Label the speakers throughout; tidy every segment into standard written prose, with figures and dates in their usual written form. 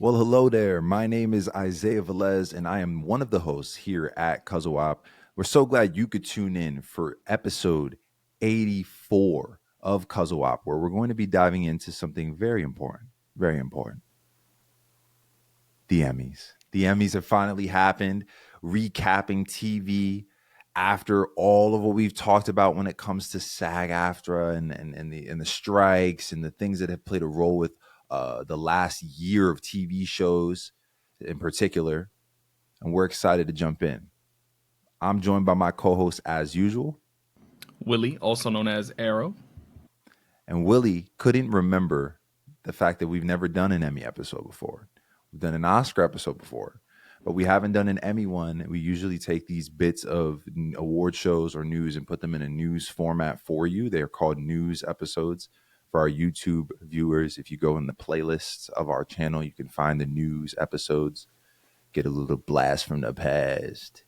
Speaker 1: Well, hello there. My name is Isaiah Velez, and I am one of the hosts here at CUZZO-OP. We're so glad you could tune in for episode 84 of CUZZO-OP, where we're going to be diving into something very important. Very important. The Emmys. The Emmys have finally happened, recapping TV after all of what we've talked about when it comes to SAG-AFTRA and the strikes and the things that have played a role with the last year of TV shows in particular. And we're excited to jump in. I'm joined by my co-host as usual.
Speaker 2: Willie, also known as Arrow.
Speaker 1: And Willie couldn't remember the fact that we've never done an Emmy episode before. We've done an Oscar episode before, but we haven't done an Emmy one. We usually take these bits of award shows or news and put them in a news format for you. They're called news episodes. For our YouTube viewers, if you go in the playlists of our channel, you can find the news episodes, get a little blast from the past.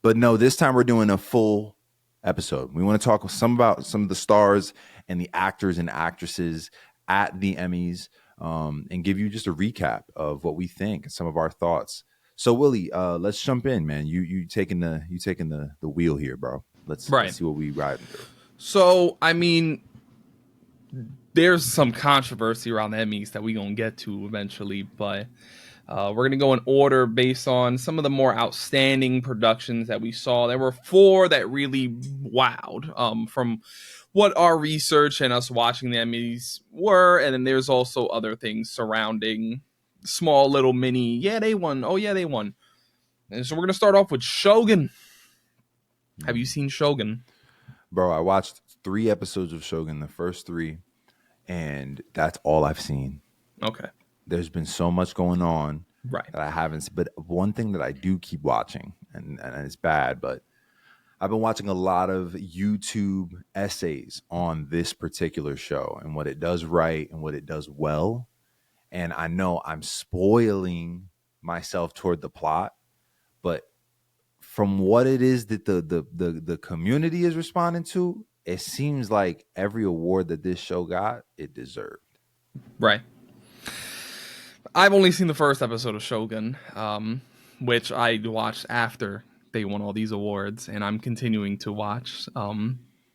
Speaker 1: But no, this time we're doing a full episode. We want to talk about some of the stars and the actors and actresses at the Emmys, and give you just a recap of what we think and some of our thoughts. So Willie, let's jump in, man. You taking the wheel here, bro. Let's see what we riding through.
Speaker 2: So I mean, there's some controversy around the Emmys that we're gonna get to eventually, but we're gonna go in order based on some of the more outstanding productions that we saw. There were 4 that really wowed from what our research and us watching the Emmys were, and then there's also other things surrounding small little mini, yeah, they won. Oh, yeah, they won. And so we're going to start off with Shogun. Have you seen Shogun?
Speaker 1: Bro, I watched 3 episodes of Shogun, the first 3, and that's all I've seen.
Speaker 2: Okay.
Speaker 1: There's been so much going on
Speaker 2: that
Speaker 1: I haven't. But one thing that I do keep watching, and it's bad, but I've been watching a lot of YouTube essays on this particular show and what it does right and what it does well. And I know I'm spoiling myself toward the plot, but from what it is that the community is responding to, it seems like every award that this show got, it deserved.
Speaker 2: Right. I've only seen the first episode of Shogun, which I watched after they won all these awards, and I'm continuing to watch.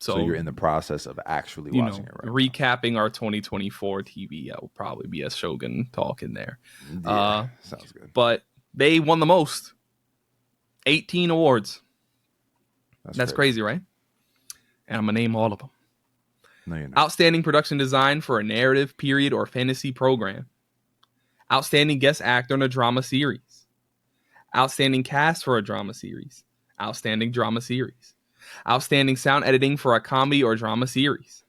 Speaker 1: So you're in the process of actually watching it, right?
Speaker 2: Recapping our 2024 TV. I will probably be a Shogun talk in there.
Speaker 1: Yeah, sounds good.
Speaker 2: But they won the most. 18 awards. That's crazy, right? And I'm going to name all of them.
Speaker 1: No, you're not.
Speaker 2: Outstanding production design for a narrative, period, or fantasy program. Outstanding guest actor in a drama series. Outstanding cast for a drama series. Outstanding drama series. Outstanding sound editing for a comedy or drama series.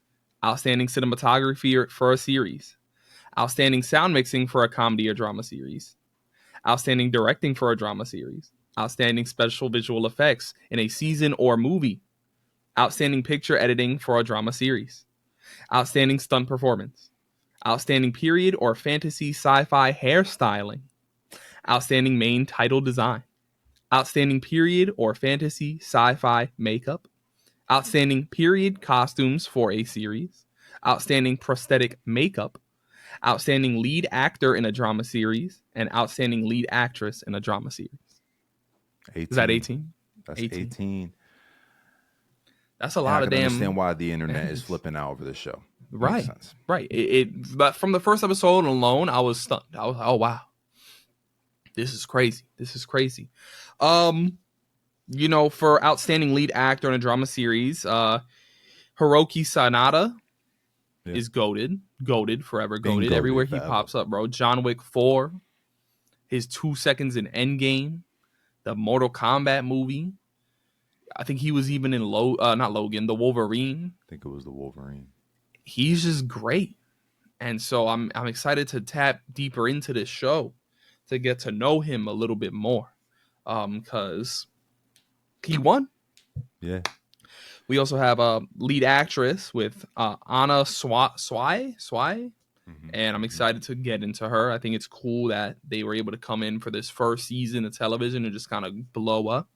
Speaker 2: Outstanding cinematography for a series. Outstanding sound mixing for a comedy or drama series. Outstanding directing for a drama series. Outstanding special visual effects in a season or movie. Outstanding picture editing for a drama series. Outstanding stunt performance. Outstanding period or fantasy sci-fi hairstyling. Outstanding main title design. Outstanding period or fantasy sci-fi makeup. Outstanding period costumes for a series. Outstanding prosthetic makeup. Outstanding lead actor in a drama series. And outstanding lead actress in a drama series.
Speaker 1: 18.
Speaker 2: Is that 18?
Speaker 1: That's 18.
Speaker 2: That's a lot of damn.
Speaker 1: I can understand why the internet is flipping out over this show.
Speaker 2: Right. Right. But from the first episode alone, I was stunned. I was, oh wow. This is crazy. For outstanding lead actor in a drama series, Hiroki Sanada is goated, forever goated. Everywhere he pops up, bro. John Wick 4, his 2 seconds in Endgame, the Mortal Kombat movie. I think he was even in the Wolverine.
Speaker 1: I think it was the Wolverine.
Speaker 2: He's just great, and so I'm excited to tap deeper into this show to get to know him a little bit more, because he won.
Speaker 1: Yeah.
Speaker 2: We also have a lead actress with Anna Swai, and I'm excited to get into her. I think it's cool that they were able to come in for this first season of television and just kind of blow up,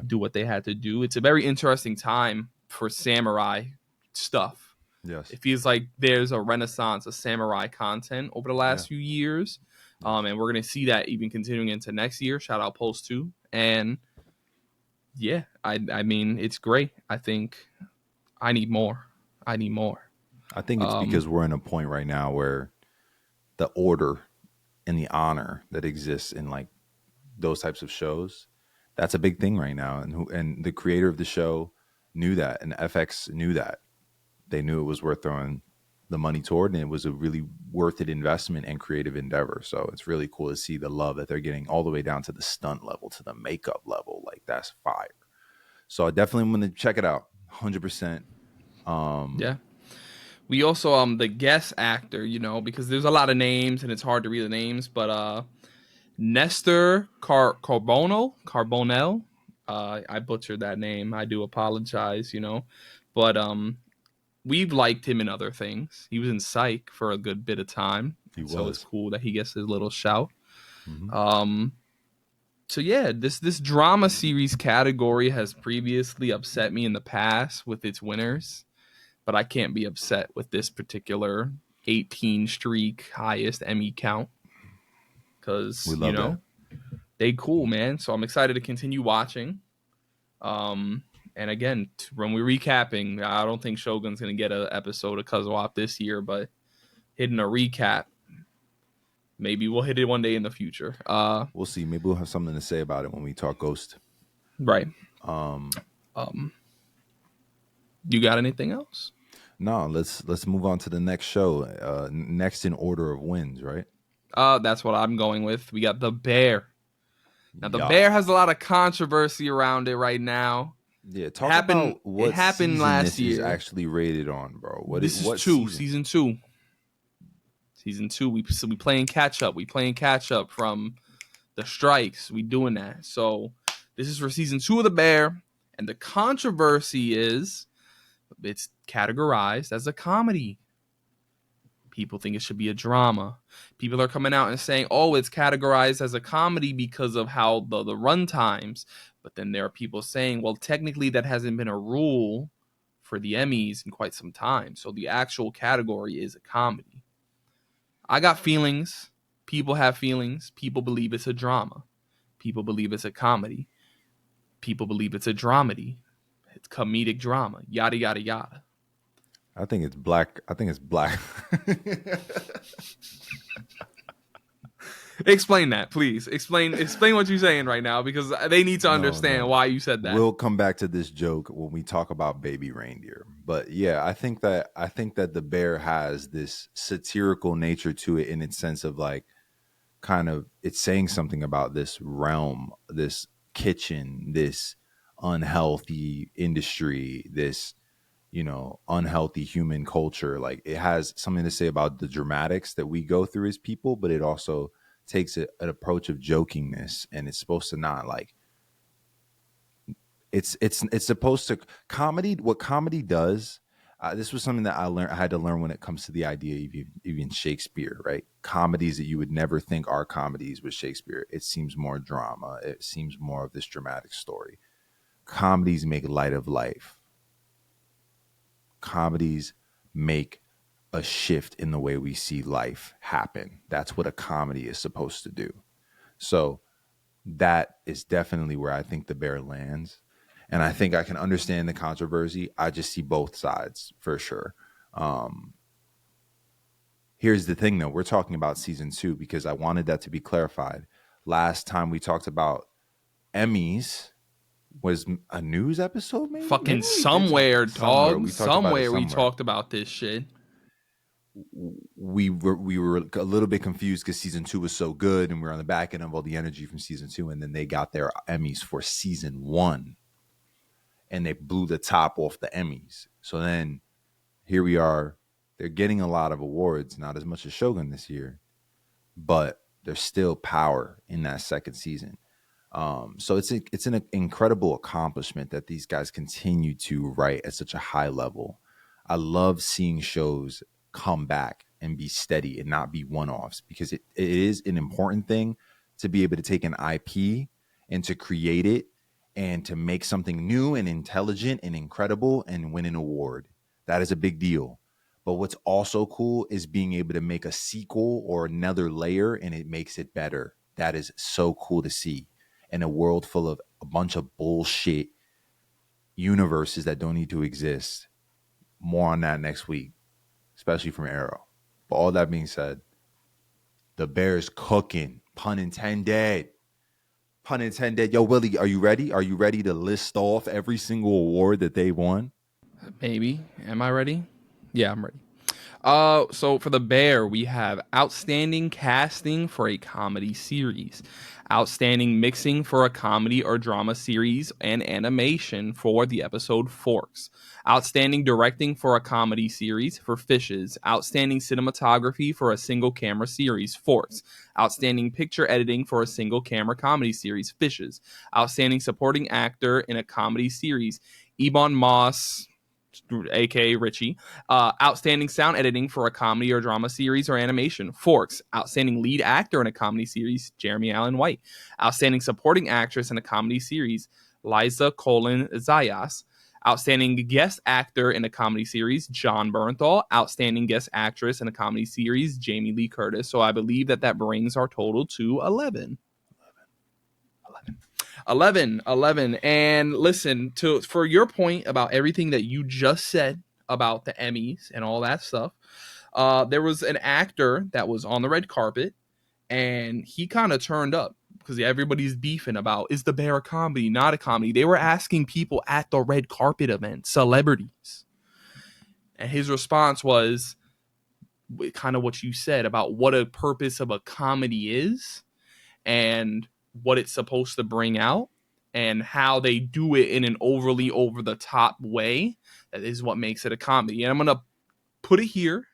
Speaker 2: do what they had to do. It's a very interesting time for samurai stuff.
Speaker 1: Yes.
Speaker 2: It feels like there's a renaissance of samurai content over the
Speaker 1: Yeah.
Speaker 2: last few years.
Speaker 1: Yes.
Speaker 2: And we're going to see that even continuing into next year. Shout out Pulse 2. And yeah, I mean, it's great. I think I need more. I need more.
Speaker 1: I think it's because we're in a point right now where the order and the honor that exists in like those types of shows, that's a big thing right now. And the creator of the show knew that, and FX knew that. They knew it was worth throwing the money toward, and it was a really worth it investment and creative endeavor. So it's really cool to see the love that they're getting all the way down to the stunt level, to the makeup level. Like, that's fire. So I definitely want to check it out. 100%.
Speaker 2: Yeah. We also the guest actor, you know, because there's a lot of names and it's hard to read the names, but Nestor Carbonell. I butchered that name. I do apologize, you know. But we've liked him in other things. He was in Psych for a good bit of time.
Speaker 1: He
Speaker 2: So it's
Speaker 1: was.
Speaker 2: cool that he gets his little shout.
Speaker 1: Mm-hmm.
Speaker 2: So yeah, this drama series category has previously upset me in the past with its winners, but I can't be upset with this particular 18 streak highest Emmy count
Speaker 1: We
Speaker 2: because, you
Speaker 1: love that.
Speaker 2: know, they cool, man. So I'm excited to continue watching. And again, when we're recapping, I don't think Shogun's going to get an episode of CUZZO-OP this year, but hitting a recap, maybe we'll hit it one day in the future.
Speaker 1: We'll see. Maybe we'll have something to say about it when we talk Ghost.
Speaker 2: Right.
Speaker 1: Um,
Speaker 2: You got anything else?
Speaker 1: no, let's move on to the next show. Next in order of wins, right?
Speaker 2: That's what I'm going with. We got The Bear. Now, The
Speaker 1: Yeah.
Speaker 2: Bear has a lot of controversy around it right now.
Speaker 1: Yeah,
Speaker 2: It
Speaker 1: talk
Speaker 2: happened.
Speaker 1: about
Speaker 2: It
Speaker 1: what
Speaker 2: happened
Speaker 1: season
Speaker 2: last
Speaker 1: this is
Speaker 2: year.
Speaker 1: actually rated on, bro.
Speaker 2: This is
Speaker 1: what
Speaker 2: two.
Speaker 1: season?
Speaker 2: Season 2. Season 2. We playing catch up. We playing catch up from the strikes. We doing that. So this is for season 2 of The Bear, and the controversy is it's categorized as a comedy. People think it should be a drama. People are coming out and saying, oh, it's categorized as a comedy because of how the run times. But then there are people saying, well, technically that hasn't been a rule for the Emmys in quite some time. So the actual category is a comedy. I got feelings. People have feelings. People believe it's a drama. People believe it's a comedy. People believe it's a dramedy. It's comedic drama. Yada, yada, yada.
Speaker 1: I think it's black. I think it's black.
Speaker 2: Explain that, please. Explain what you're saying right now, because they need to understand why you said that.
Speaker 1: We'll come back to this joke when we talk about Baby Reindeer. But yeah, I think that The Bear has this satirical nature to it, in its sense of like, kind of, it's saying something about this realm, this kitchen, this unhealthy industry, this, you know, unhealthy human culture. Like, it has something to say about the dramatics that we go through as people, but it also takes an approach of jokingness, and it's supposed to not like, it's supposed to comedy. What comedy does, this was something that I had to learn when it comes to the idea of even Shakespeare, right? Comedies that you would never think are comedies with Shakespeare. It seems more drama. It seems more of this dramatic story. Comedies make light of life. Comedies make a shift in the way we see life happen. That's what a comedy is supposed to do. So that is definitely where I think The Bear lands. And I think I can understand the controversy. I just see both sides for sure. Here's the thing, though. We're talking about season 2 because I wanted that to be clarified. Last time we talked about Emmys was a news episode, maybe?
Speaker 2: Fucking
Speaker 1: Maybe
Speaker 2: somewhere, dog.
Speaker 1: We talked about it
Speaker 2: Somewhere we
Speaker 1: somewhere.
Speaker 2: talked about this shit.
Speaker 1: We were a little bit confused because season 2 was so good, and we were on the back end of all the energy from season 2, and then they got their Emmys for season 1, and they blew the top off the Emmys. So then here we are. They're getting a lot of awards, not as much as Shogun this year, but there's still power in that second season. So it's an incredible accomplishment that these guys continue to write at such a high level. I love seeing shows come back and be steady and not be one-offs, because it is an important thing to be able to take an IP and to create it and to make something new and intelligent and incredible and win an award. That is a big deal. But what's also cool is being able to make a sequel or another layer, and it makes it better. That is so cool to see in a world full of a bunch of bullshit universes that don't need to exist. More on that next week, especially from Arrow. But all that being said, the Bears cooking, pun intended. Pun intended. Yo, Willie, are you ready? Are you ready to list off every single award that they won?
Speaker 2: Maybe. Am I ready? Yeah, I'm ready. So for the Bear, we have outstanding casting for a comedy series, outstanding mixing for a comedy or drama series and animation for the episode Forks, outstanding directing for a comedy series for Fishes, outstanding cinematography for a single camera series, Forks, outstanding picture editing for a single camera comedy series, Fishes, outstanding supporting actor in a comedy series, Ebon Moss, aka Richie, outstanding sound editing for a comedy or drama series or animation, Forks, outstanding lead actor in a comedy series, Jeremy Allen White, outstanding supporting actress in a comedy series, Liza Colin Zayas, outstanding guest actor in a comedy series, John Bernthal, outstanding guest actress in a comedy series, Jamie Lee Curtis. So I believe that brings our total to 11. 11. And listen, for your point about everything that you just said about the Emmys and all that stuff, there was an actor that was on the red carpet, and he kind of turned up because everybody's beefing about, is the Bear a comedy, not a comedy? They were asking people at the red carpet event, celebrities, and his response was kind of what you said about what a purpose of a comedy is and what it's supposed to bring out, and how they do it in an overly over the top way. That is what makes it a comedy. And I'm going to put it here.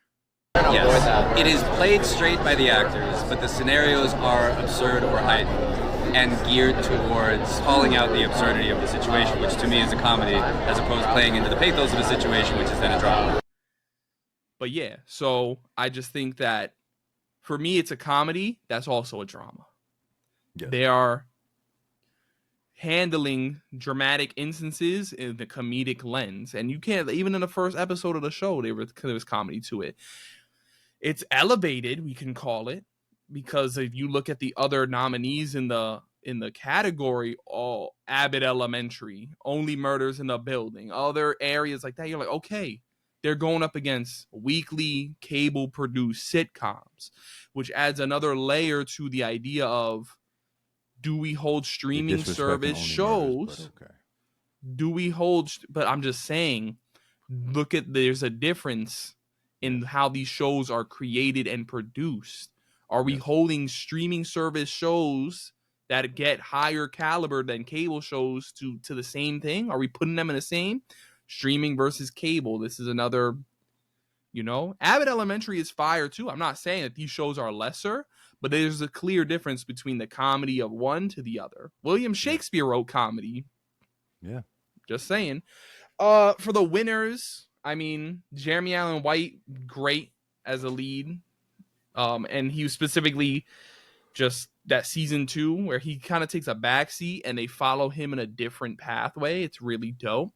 Speaker 3: Yes, it is played straight by the actors, but the scenarios are absurd or heightened and geared towards calling out the absurdity of the situation, which to me is a comedy, as opposed to playing into the pathos of the situation, which is then a drama.
Speaker 2: But yeah, so I just think that for me, it's a comedy that's also a drama. Yes. They are handling dramatic instances in the comedic lens, and you can't, even in the first episode of the show, there was comedy to it. It's elevated, we can call it, because if you look at the other nominees in the category, all Abbott Elementary, Only Murders in the Building, other areas like that, you're like, okay, they're going up against weekly cable produced sitcoms, which adds another layer to the idea of, do we hold streaming service shows? Do we hold? But I'm just saying, there's a difference in how these shows are created and produced. Are we holding streaming service shows that get higher caliber than cable shows to the same thing? Are we putting them in the same? Streaming versus cable. This is another, Abbott Elementary is fire too. I'm not saying that these shows are lesser, but there's a clear difference between the comedy of one to the other. William Shakespeare wrote comedy.
Speaker 1: Yeah.
Speaker 2: Just saying. For the winners, I mean, Jeremy Allen White, great as a lead. And he was specifically just that season 2 where he kind of takes a backseat and they follow him in a different pathway. It's really dope.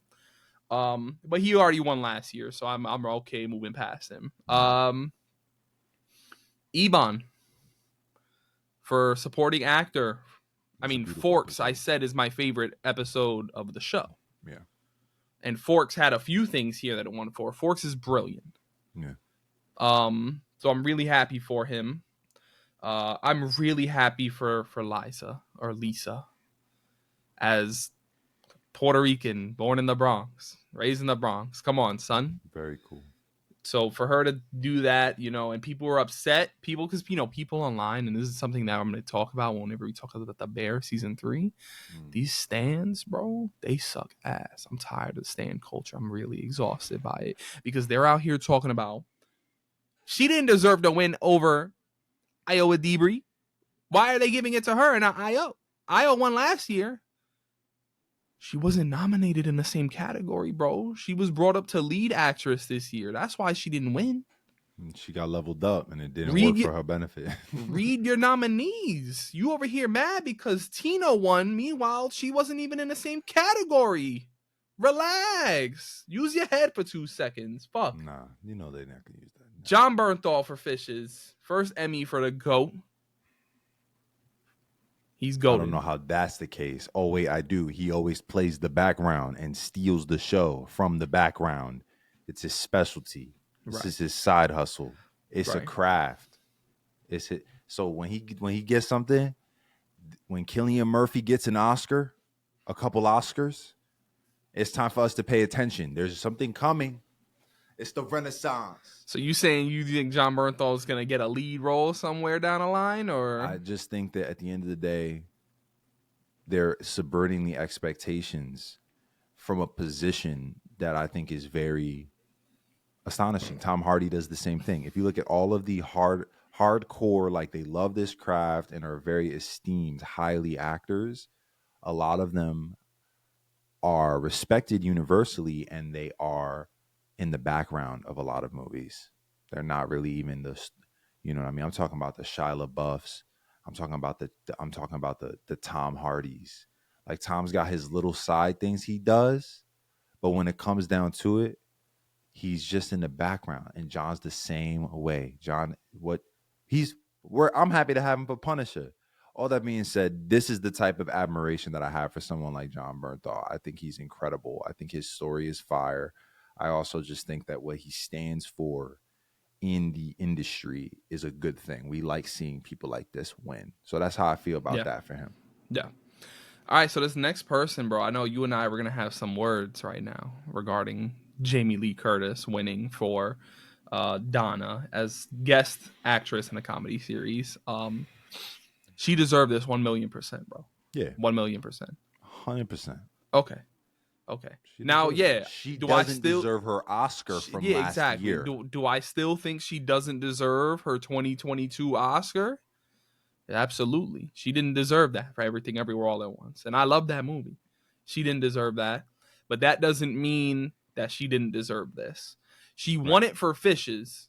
Speaker 2: But he already won last year, so I'm okay moving past him. Ebon for supporting actor. Forks, episode. I said, is my favorite episode of the show.
Speaker 1: Yeah. And
Speaker 2: Forks had a few things here that it won for. Forks is brilliant.
Speaker 1: Yeah.
Speaker 2: So I'm really happy for him. I'm really happy for Liza or Lisa as Puerto Rican, born in the Bronx, raised in the Bronx. Come on, son.
Speaker 1: Very cool.
Speaker 2: So for her to do that, and people were upset. Because people online, and this is something that I'm going to talk about whenever we talk about the Bear season 3. These stands, bro, they suck ass. I'm tired of the stand culture. I'm really exhausted by it because they're out here talking about she didn't deserve to win over Iowa Debris. Why are they giving it to her and not Io? Io won last year. She wasn't nominated in the same category, bro. She was brought up to lead actress this year. That's why she didn't win.
Speaker 1: She got leveled up, and it didn't work for her benefit.
Speaker 2: Read your nominees. You over here mad because Tina won. Meanwhile, she wasn't even in the same category. Relax. Use your head for 2 seconds. Fuck.
Speaker 1: Nah, you know they're not gonna use that. No.
Speaker 2: John Bernthal for Fishes. First Emmy for the GOAT. He's goated.
Speaker 1: I don't know how that's the case. Oh, wait, I do. He always plays the background and steals the show from the background. It's his specialty. This is his side hustle. It's a craft. It's it. So when he gets something, when Cillian Murphy gets an Oscar, a couple Oscars, it's time for us to pay attention. There's something coming. It's the Renaissance.
Speaker 2: So you saying you think John Bernthal is going to get a lead role somewhere down the line? Or
Speaker 1: I just think that at the end of the day, they're subverting the expectations from a position that I think is very astonishing. Tom Hardy does the same thing. If you look at all of the hardcore, like they love this craft and are very esteemed, highly actors, a lot of them are respected universally, and they are in the background of a lot of movies. They're not really even you know what I mean? I'm talking about the Shia LaBeoufs. I'm talking about the Tom Hardys. Like, Tom's got his little side things he does, but when it comes down to it, he's just in the background. And John's the same way. John, I'm happy to have him for Punisher. All that being said, this is the type of admiration that I have for someone like John Bernthal. I think he's incredible. I think his story is fire. I also just think that what he stands for in the industry is a good thing. We like seeing people like this win. So that's how I feel about that for him.
Speaker 2: Yeah. All right, so this next person, bro, I know you and I were going to have some words right now regarding Jamie Lee Curtis winning for Donna as guest actress in a comedy series. She deserved this 1,000,000%, bro.
Speaker 1: Yeah.
Speaker 2: 1,000,000%.
Speaker 1: 100%.
Speaker 2: Okay. Now,
Speaker 1: she doesn't deserve her Oscar from last year.
Speaker 2: Do I still think she doesn't deserve her 2022 Oscar? Absolutely. She didn't deserve that for Everything Everywhere All at Once. And I love that movie. She didn't deserve that. But that doesn't mean that she didn't deserve this. She won it for Fishes.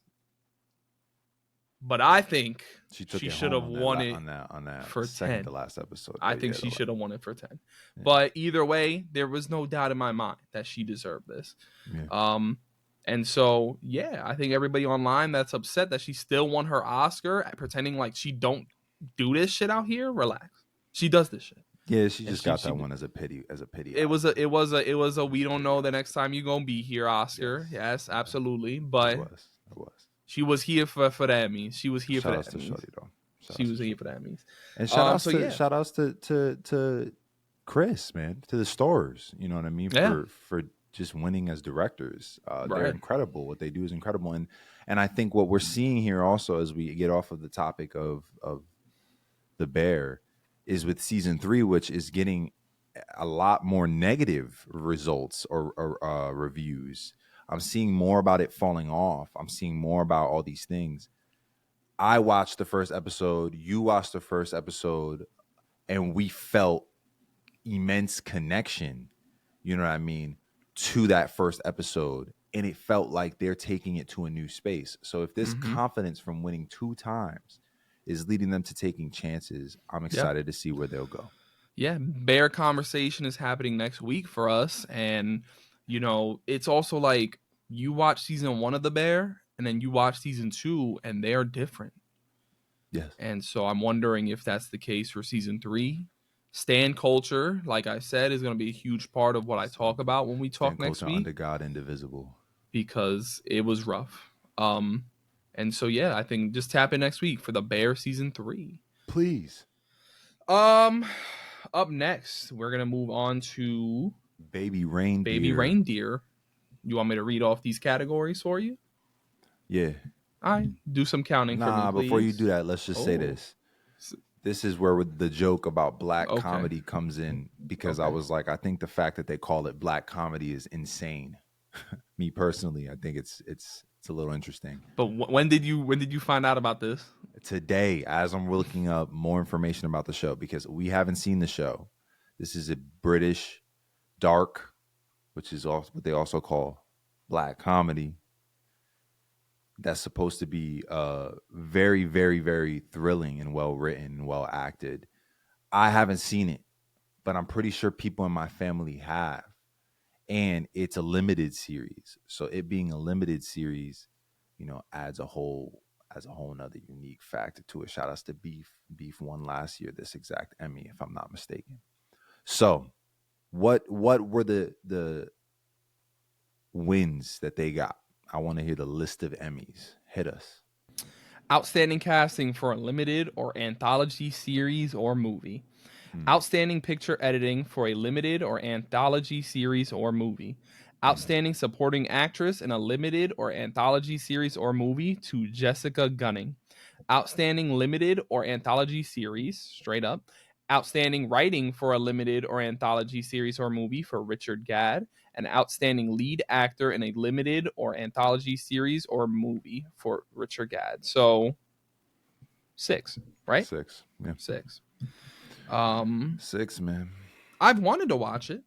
Speaker 2: But I think she should have won it
Speaker 1: on that
Speaker 2: for
Speaker 1: second
Speaker 2: 10.
Speaker 1: to last episode.
Speaker 2: I think she should have won it for 10. Yeah. But either way, there was no doubt in my mind that she deserved this. Yeah. And so, I think everybody online that's upset that she still won her Oscar, pretending like she don't do this shit out here, relax. She does this shit.
Speaker 1: Yeah, she just got that one as a pity.
Speaker 2: It was a we don't know the next time you're gonna be here Oscar. Yes, absolutely. But
Speaker 1: it was.
Speaker 2: She was here for the Emmys. She was here for the Emmys. She was here for the Emmys.
Speaker 1: And shout outs to Chris, man, to the stars. You know what I mean? For just winning as directors. They're incredible. What they do is incredible. And I think what we're seeing here also, as we get off of the topic of The Bear, is with season 3, which is getting a lot more negative results or reviews. I'm seeing more about it falling off. I'm seeing more about all these things. I watched the first episode. You watched the first episode, and we felt immense connection, you know what I mean, to that first episode. And it felt like they're taking it to a new space. So if this confidence from winning 2 times is leading them to taking chances, I'm excited to see where they'll go.
Speaker 2: Yeah, Bear Conversation is happening next week for us. And you know, it's also like you watch season 1 of The Bear and then you watch season 2 and they're different.
Speaker 1: Yes.
Speaker 2: And so I'm wondering if that's the case for season 3. Stan culture, like I said, is going to be a huge part of what I talk about when we talk next week.
Speaker 1: Under God, indivisible.
Speaker 2: Because it was rough. And so, I think just tap in next week for The Bear season 3.
Speaker 1: Please.
Speaker 2: Up next, we're going to move on to
Speaker 1: Baby Reindeer.
Speaker 2: Baby Reindeer. You want me to read off these categories for you?
Speaker 1: Yeah.
Speaker 2: All right. Do some counting for me, please.
Speaker 1: Before you do that, let's just say this. This is where the joke about black comedy comes in, because I was like, I think the fact that they call it black comedy is insane. Me personally, I think it's a little interesting.
Speaker 2: But when did you find out about this?
Speaker 1: Today, as I'm looking up more information about the show, because we haven't seen the show. This is a British dark, which is also what they also call black comedy. That's supposed to be very, very, very thrilling and well written and well acted. I haven't seen it, but I'm pretty sure people in my family have. and it's a limited series. So it being a limited series, adds a whole nother unique factor to it. Shout outs to Beef. Beef won last year this exact Emmy, if I'm not mistaken. So what were the wins that they got? I want to hear the list of Emmys. Hit us.
Speaker 2: Outstanding casting for a limited or anthology series or movie. Outstanding picture editing for a limited or anthology series or movie. Outstanding supporting actress in a limited or anthology series or movie to Jessica Gunning. Outstanding limited or anthology series, straight up. Outstanding writing for a limited or anthology series or movie for Richard Gadd. An outstanding lead actor in a limited or anthology series or movie for Richard Gadd. So 6, right?
Speaker 1: 6. Yeah.
Speaker 2: 6.
Speaker 1: 6, man.
Speaker 2: I've wanted to watch it.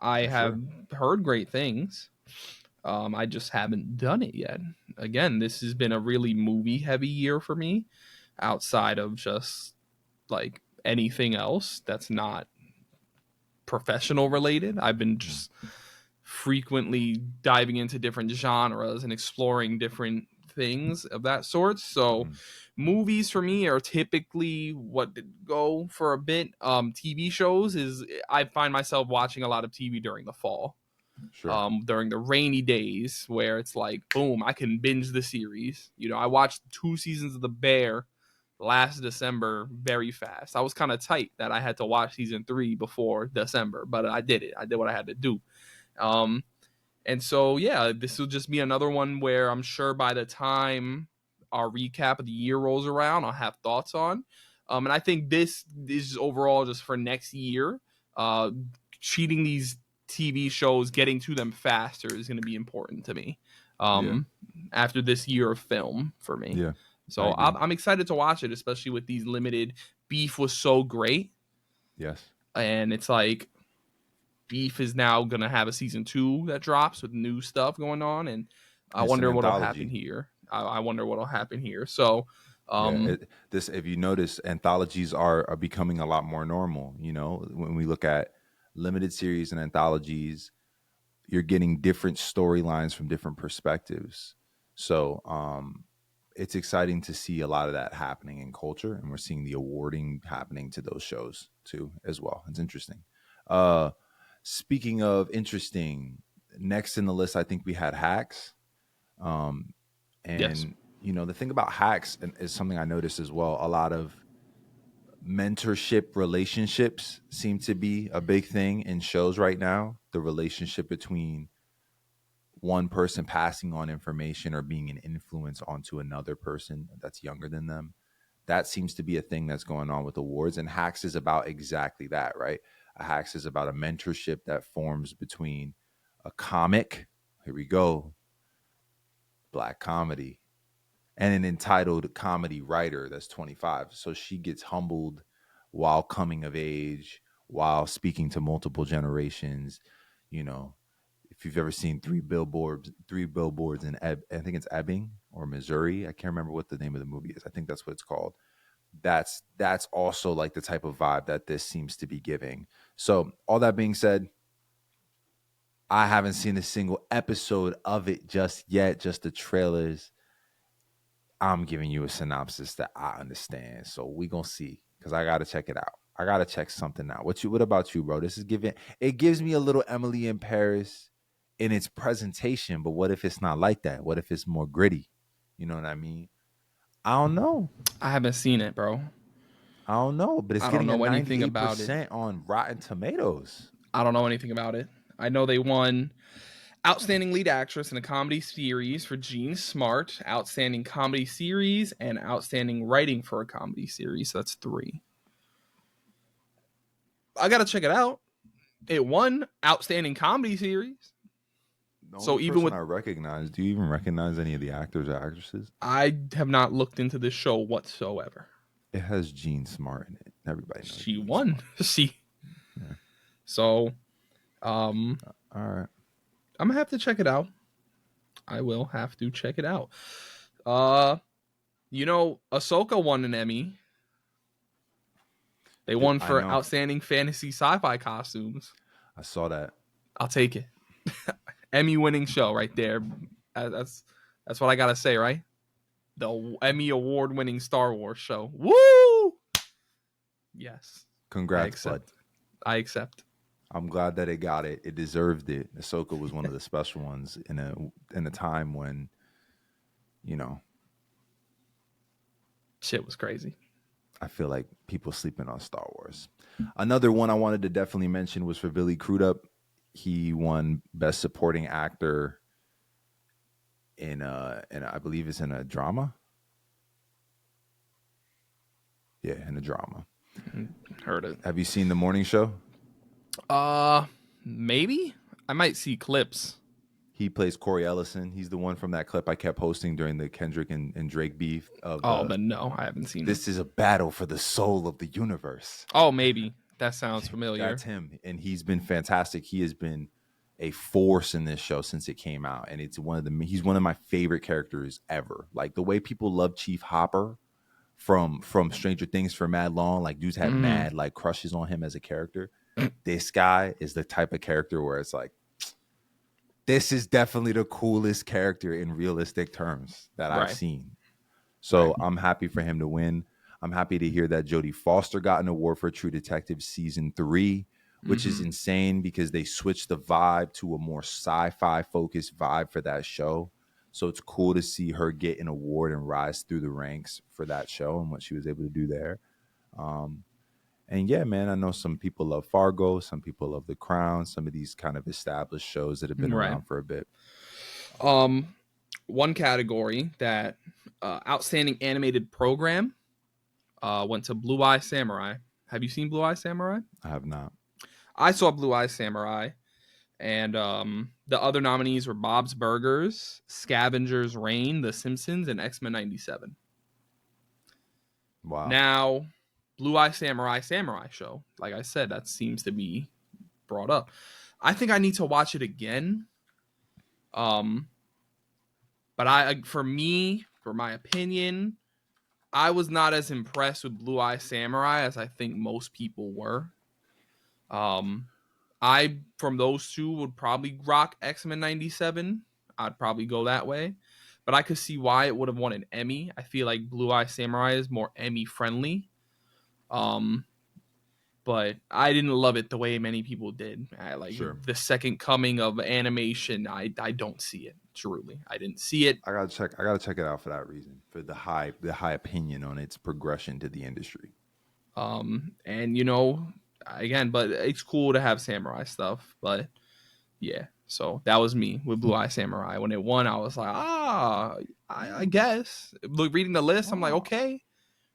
Speaker 2: I have
Speaker 1: Sure.
Speaker 2: heard great things. I just haven't done it yet. Again, this has been a really movie heavy year for me, outside of just like anything else that's not professional related. I've been just frequently diving into different genres and exploring different things of that sort. So movies for me are typically what go for a bit. TV shows is I find myself watching a lot of TV during the fall.
Speaker 1: Sure.
Speaker 2: During the rainy days where it's like, boom, I can binge the series. I watched 2 seasons of The Bear last December very fast. I was kind of tight that I had to watch season 3 before December, but I did it. I did what I had to do. And so, yeah, this will just be another one where I'm sure by the time our recap of the year rolls around, I'll have thoughts on. And I think this is overall just for next year. Cheating these TV shows, getting to them faster is going to be important to me after this year of film for me.
Speaker 1: Yeah.
Speaker 2: So I'm excited to watch it, especially with these limited. Beef was so great.
Speaker 1: Yes.
Speaker 2: And it's like Beef is now going to have a season 2 that drops with new stuff going on. And I wonder what'll happen here. I wonder what'll happen here. So
Speaker 1: if you notice, anthologies are becoming a lot more normal. When we look at limited series and anthologies, you're getting different storylines from different perspectives. So it's exciting to see a lot of that happening in culture, and we're seeing the awarding happening to those shows too as well. It's interesting. Speaking of interesting, next in the list, I think we had Hacks. And
Speaker 2: yes.
Speaker 1: The thing about Hacks is something I noticed as well. A lot of mentorship relationships seem to be a big thing in shows right now. The relationship between one person passing on information or being an influence onto another person that's younger than them. That seems to be a thing that's going on with awards. And Hacks is about exactly that, right? Hacks is about a mentorship that forms between a comic, here we go, Black comedy, and an entitled comedy writer that's 25. So she gets humbled while coming of age, while speaking to multiple generations. If you've ever seen three billboards in I think it's Ebbing or Missouri. I can't remember what the name of the movie is. I think that's what it's called. That's also like the type of vibe that this seems to be giving. So all that being said, I haven't seen a single episode of it just yet, just the trailers. I'm giving you a synopsis that I understand. So we gonna see, because I gotta check it out. I gotta check something out. What about you, bro? It gives me a little Emily in Paris in its presentation, but what if it's not like that? What if it's more gritty? You know what I mean? I don't know.
Speaker 2: I haven't seen it, bro.
Speaker 1: I don't know, but it's getting a 98% on Rotten Tomatoes.
Speaker 2: I don't know anything about it. I know they won Outstanding Lead Actress in a Comedy Series for Jean Smart, Outstanding Comedy Series, and Outstanding Writing for a Comedy Series. So that's 3. I gotta check it out. It won Outstanding Comedy Series.
Speaker 1: So even with I recognize, do you even recognize any of the actors or actresses?
Speaker 2: I have not looked into this show whatsoever.
Speaker 1: It has Jean Smart in it. Everybody knows
Speaker 2: she won. Yeah. So,
Speaker 1: all right.
Speaker 2: I'm gonna have to check it out. I will have to check it out. Ahsoka won an Emmy. They won for Outstanding Fantasy Sci-Fi Costumes.
Speaker 1: I saw that.
Speaker 2: I'll take it. Emmy winning show right there. That's what I gotta say, right? The Emmy Award winning Star Wars show. Woo! Yes.
Speaker 1: Congrats, bud.
Speaker 2: I accept.
Speaker 1: I'm glad that it got it. It deserved it. Ahsoka was one of the special ones in a time when, you know,
Speaker 2: shit was crazy.
Speaker 1: I feel like people sleeping on Star Wars. Another one I wanted to definitely mention was for Billy Crudup. He won Best Supporting Actor in I believe it's in a drama. Yeah, in a drama.
Speaker 2: Heard it.
Speaker 1: Have you seen The Morning Show?
Speaker 2: Maybe I might see clips.
Speaker 1: He plays Corey Ellison. He's the one from that clip I kept posting during the Kendrick and Drake beef.
Speaker 2: But no, I haven't seen
Speaker 1: This is a battle for the soul of the universe.
Speaker 2: Oh, maybe. That sounds familiar.
Speaker 1: That's him. And he's been fantastic. He has been a force in this show since it came out. And he's one of my favorite characters ever. Like the way people love Chief Hopper from Stranger Things for mad long. Like dudes had mad like crushes on him as a character. This guy is the type of character where it's like, this is definitely the coolest character in realistic terms that I've seen. So I'm happy for him to win. I'm happy to hear that Jodie Foster got an award for True Detective season 3, which is insane because they switched the vibe to a more sci-fi focused vibe for that show. So it's cool to see her get an award and rise through the ranks for that show and what she was able to do there. And yeah, man, I know some people love Fargo. Some people love The Crown. Some of these kind of established shows that have been around for a bit.
Speaker 2: One category that outstanding animated program went to Blue Eye Samurai. Have you seen Blue Eye Samurai?
Speaker 1: I have not.
Speaker 2: I saw Blue Eye Samurai. And the other nominees were Bob's Burgers, Scavenger's Reign, The Simpsons, and X-Men 97.
Speaker 1: Wow.
Speaker 2: Now, Blue Eye Samurai show. Like I said, that seems to be brought up. I think I need to watch it again. But for my opinion, I was not as impressed with Blue Eye Samurai as I think most people were. I, from those two, would probably rock X-Men 97. I'd probably go that way. But I could see why it would have won an Emmy. I feel like Blue Eye Samurai is more Emmy friendly. But I didn't love it the way many people did. The second coming of animation. I don't see it. Truly, I didn't see it.
Speaker 1: I gotta check it out for that reason. For the high opinion on its progression to the industry.
Speaker 2: And again, but it's cool to have samurai stuff. But yeah, so that was me with Blue Eye Samurai. When it won, I was like, I guess. Reading the list, I'm like, okay,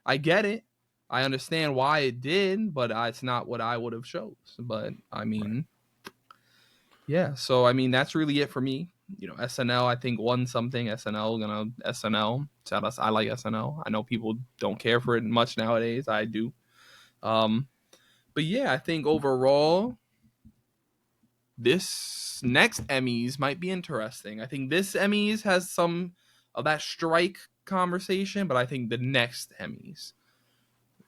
Speaker 2: I get it. I understand why it did, but it's not what I would have chose. But I mean, yeah. So I mean, that's really it for me. SNL I think won something. SNL. Shout out, I like SNL. I know people don't care for it much nowadays. I do. But yeah, I think overall, this next Emmys might be interesting. I think this Emmys has some of that strike conversation, but I think the next Emmys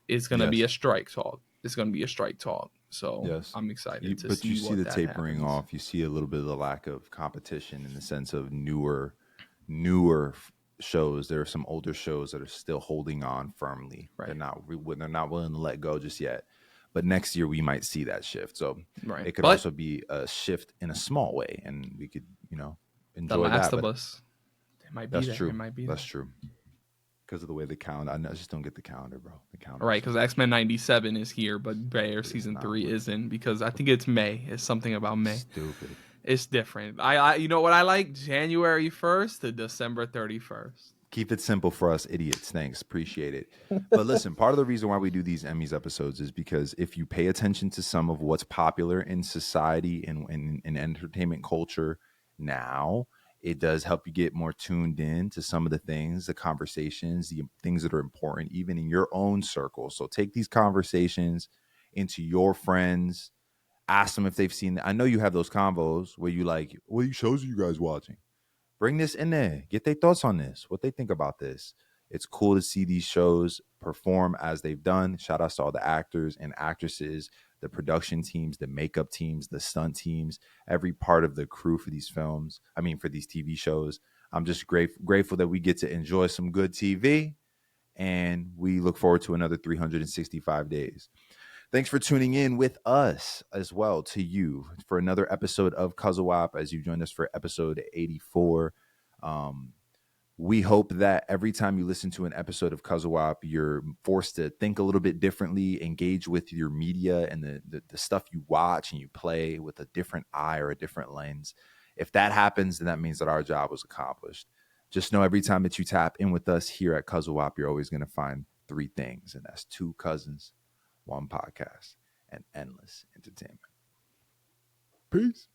Speaker 2: is going to be a strike talk. It's going to be a strike talk. So I'm excited to see. But
Speaker 1: you see the tapering off. You see a little bit of the lack of competition in the sense of newer shows. There are some older shows that are still holding on firmly. Right. They're not willing to let go just yet. But next year we might see that shift. So it could also be a shift in a small way, and we could enjoy
Speaker 2: The Last
Speaker 1: that.
Speaker 2: of Us. It might be
Speaker 1: that's
Speaker 2: there.
Speaker 1: true.
Speaker 2: It might be
Speaker 1: that's true. Because of the way the calendar, I just don't get the calendar, bro. The calendar,
Speaker 2: right? Because X-Men 97 is here, but Bear season 3 isn't. Because I think it's May. It's something about May.
Speaker 1: Stupid.
Speaker 2: It's different. I you know what I like? January 1st to December 31st.
Speaker 1: Keep it simple for us idiots. Thanks. Appreciate it. But listen, part of the reason why we do these Emmys episodes is because if you pay attention to some of what's popular in society and in entertainment culture now, it does help you get more tuned in to some of the things, the conversations, the things that are important, even in your own circle. So take these conversations into your friends. Ask them if they've seen it. I know you have those convos where you like, what shows are you guys watching? Bring this in there. Get their thoughts on this, what they think about this. It's cool to see these shows perform as they've done. Shout outs to all the actors and actresses, the production teams, the makeup teams, the stunt teams, every part of the crew for these films. I mean, for these TV shows. I'm just grateful that we get to enjoy some good TV, and we look forward to another 365 days. Thanks for tuning in with us as well, to you, for another episode of CUZZO-OP as you joined us for episode 84. We hope that every time you listen to an episode of CUZZO-OP, you're forced to think a little bit differently, engage with your media and the stuff you watch and you play with a different eye or a different lens. If that happens, then that means that our job was accomplished. Just know every time that you tap in with us here at CUZZO-OP, you're always going to find three things, and that's two cousins, one podcast, and endless entertainment. Peace.